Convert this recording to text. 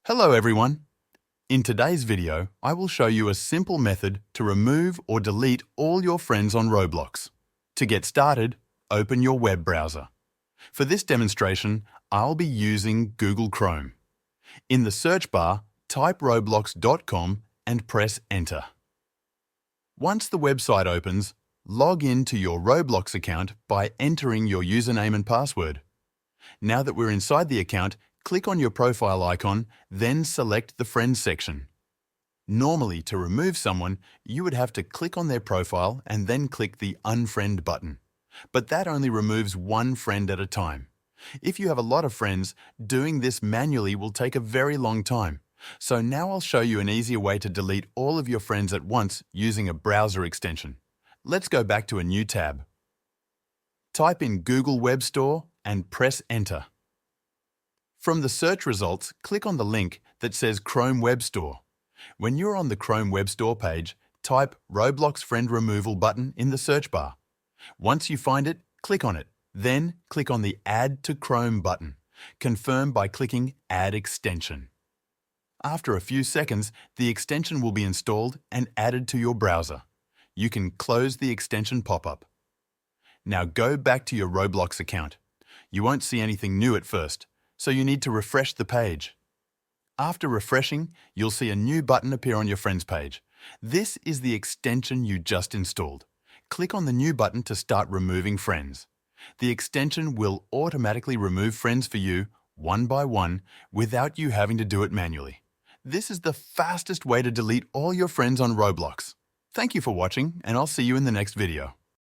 Hello everyone! In today's video, I will show you a simple method to remove or delete all your friends on Roblox. To get started, open your web browser. For this demonstration, I'll be using Google Chrome. In the search bar, type roblox.com and press Enter. Once the website opens, log in to your Roblox account by entering your username and password. Now that we're inside the account, click on your profile icon, then select the Friends section. Normally, to remove someone, you would have to click on their profile and then click the Unfriend button. But that only removes one friend at a time. If you have a lot of friends, doing this manually will take a very long time. So now I'll show you an easier way to delete all of your friends at once using a browser extension. Let's go back to a new tab. Type in Google Web Store and press Enter. From the search results, click on the link that says Chrome Web Store. When you're on the Chrome Web Store page, type Roblox Friend Removal button in the search bar. Once you find it, click on it. Then click on the Add to Chrome button. Confirm by clicking Add Extension. After a few seconds, the extension will be installed and added to your browser. You can close the extension pop-up. Now go back to your Roblox account. You won't see anything new at first, so you need to refresh the page. After refreshing, you'll see a new button appear on your Friends page. This is the extension you just installed. Click on the new button to start removing friends. The extension will automatically remove friends for you, one by one, without you having to do it manually. This is the fastest way to delete all your friends on Roblox. Thank you for watching, and I'll see you in the next video.